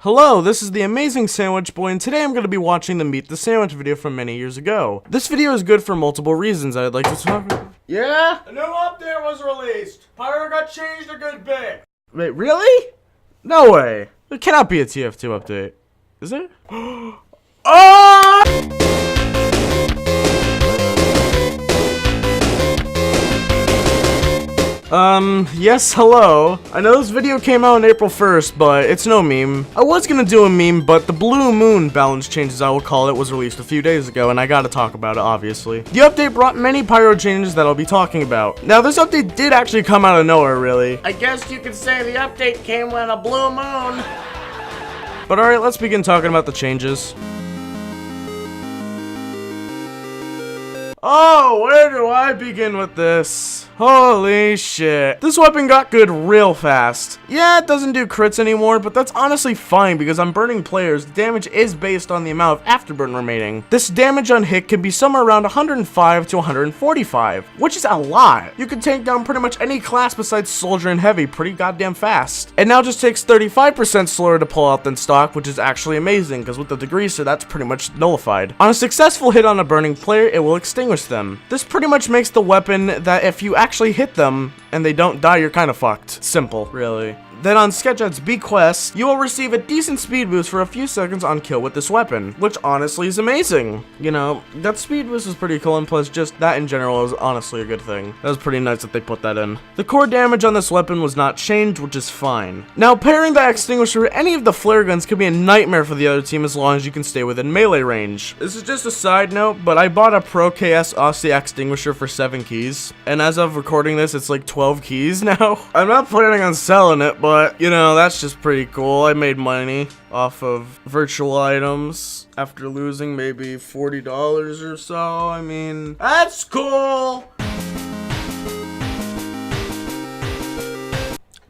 Hello, this is the Amazing Sandwich Boy, and today I'm going to be watching the Meet the Sandwich video from many years ago. This video is good for multiple reasons I'd like to talk about. Yeah? A new update was released. Pyro got changed a good bit. Wait, really? No way. There cannot be a TF2 update. Is there? Oh! Yes, hello. I know this video came out on April 1st, but it's no meme. I was gonna do a meme, but the blue moon balance change, as I will call it, was released a few days ago, and I gotta talk about it, obviously. The update brought many pyro changes that I'll be talking about. Now, this update did actually come out of nowhere, really. I guess you could say the update came when a blue moon. But alright, let's begin talking about the changes. Oh, where do I begin with this? Holy shit. This weapon got good real fast. Yeah, it doesn't do crits anymore, but that's honestly fine because on burning players, damage is based on the amount of afterburn remaining. This damage on hit can be somewhere around 105 to 145, which is a lot. You can take down pretty much any class besides Soldier and Heavy pretty goddamn fast. It now just takes 35% slower to pull out than stock, which is actually amazing because with the degreaser, that's pretty much nullified. On a successful hit on a burning player, it will extinguish them. This pretty much makes the weapon that if you actually hit them and they don't die, you're kind of fucked. Simple, really. Then on Sketchup's B quest, you will receive a decent speed boost for a few seconds on kill with this weapon, which honestly is amazing. You know, that speed boost is pretty cool, and plus just that in general is honestly a good thing. That was pretty nice that they put that in. The core damage on this weapon was not changed, which is fine. Now, pairing the Axtinguisher with any of the flare guns can be a nightmare for the other team as long as you can stay within melee range. This is just a side note, but I bought a Pro KS Aussie Axtinguisher for 7 keys, and as of recording this, it's like 12 keys now. I'm not planning on selling it, but, you know, that's just pretty cool. I made money off of virtual items after losing maybe $40 or so. I mean, that's cool.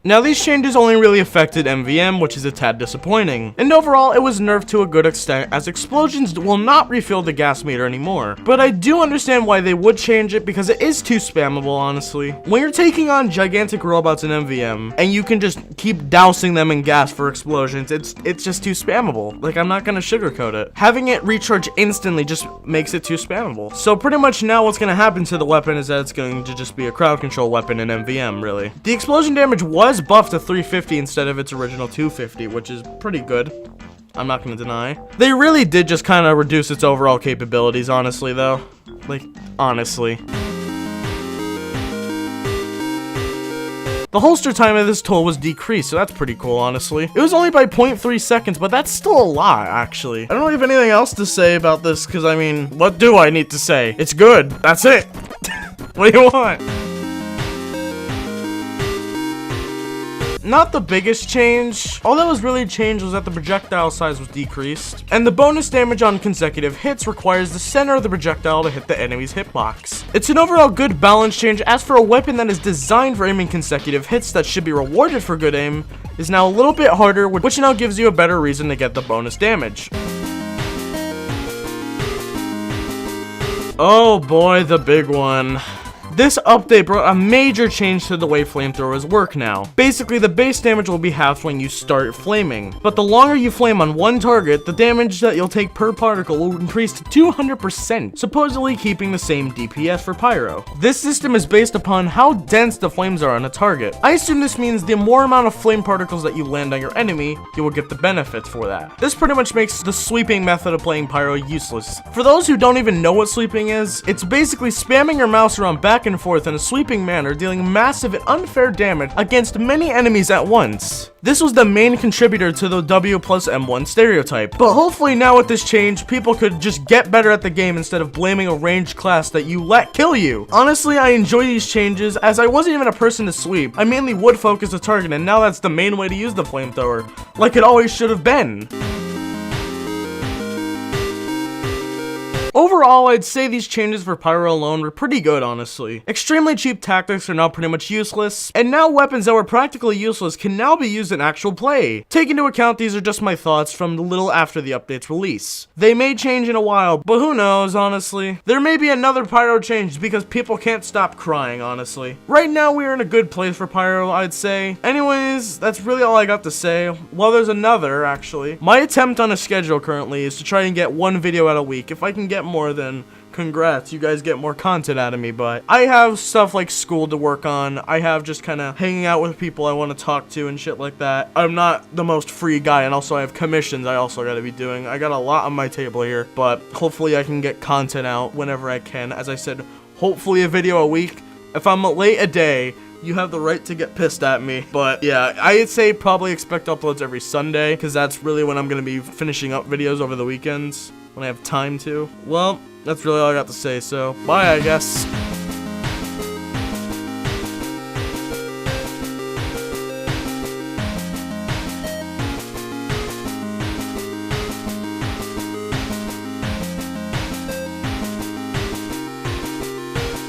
Now, these changes only really affected MVM, which is a tad disappointing. And overall, it was nerfed to a good extent, as explosions will not refill the gas meter anymore. But I do understand why they would change it, because it is too spammable, honestly. When you're taking on gigantic robots in MVM, and you can just keep dousing them in gas for explosions, it's just too spammable. Like, I'm not gonna sugarcoat it. Having it recharge instantly just makes it too spammable. So pretty much now what's gonna happen to the weapon is that it's going to just be a crowd control weapon in MVM, really. The explosion damage was buffed to 350 instead of its original 250, which is pretty good. I'm not gonna deny. They really did just kind of reduce its overall capabilities, honestly, though. Like, honestly. The holster time of this tool was decreased, so that's pretty cool, honestly. It was only by 0.3 seconds, but that's still a lot, actually. I don't really have anything else to say about this, because, I mean, what do I need to say? It's good. That's it. What do you want? Not the biggest change. All that was really changed was that the projectile size was decreased, and the bonus damage on consecutive hits requires the center of the projectile to hit the enemy's hitbox. It's an overall good balance change, as for a weapon that is designed for aiming consecutive hits that should be rewarded for good aim, is now a little bit harder, which now gives you a better reason to get the bonus damage. Oh boy, the big one. This update brought a major change to the way flamethrowers work now. Basically, the base damage will be halved when you start flaming, but the longer you flame on one target, the damage that you'll take per particle will increase to 200%, supposedly keeping the same DPS for pyro. This system is based upon how dense the flames are on a target. I assume this means the more amount of flame particles that you land on your enemy, you will get the benefits for that. This pretty much makes the sweeping method of playing pyro useless. For those who don't even know what sweeping is, it's basically spamming your mouse around back and forth in a sweeping manner, dealing massive and unfair damage against many enemies at once. This was the main contributor to the W plus M1 stereotype, but hopefully now with this change, people could just get better at the game instead of blaming a ranged class that you let kill you. Honestly, I enjoy these changes, as I wasn't even a person to sweep. I mainly would focus the target, and now that's the main way to use the flamethrower, like it always should have been. Overall, I'd say these changes for pyro alone were pretty good, honestly. Extremely cheap tactics are now pretty much useless, and now weapons that were practically useless can now be used in actual play. Take into account these are just my thoughts from a little after the update's release. They may change in a while, but who knows, honestly. There may be another pyro change because people can't stop crying, honestly. Right now, we're in a good place for pyro, I'd say. Anyways, that's really all I got to say. Well, there's another, actually. My attempt on a schedule currently is to try and get one video out a week. If I can get more, then congrats, you guys get more content out of me, but I have stuff like school to work on. I have just kind of hanging out with people I want to talk to and shit like that. I'm not the most free guy, and also I have commissions I also got to be doing. I got a lot on my table here, but hopefully I can get content out whenever I can. As I said, hopefully a video a week. If I'm late a day, you have the right to get pissed at me. But yeah, I'd say probably expect uploads every Sunday, because that's really when I'm going to be finishing up videos over the weekends, when I have time to. Well, that's really all I got to say, so bye, I guess.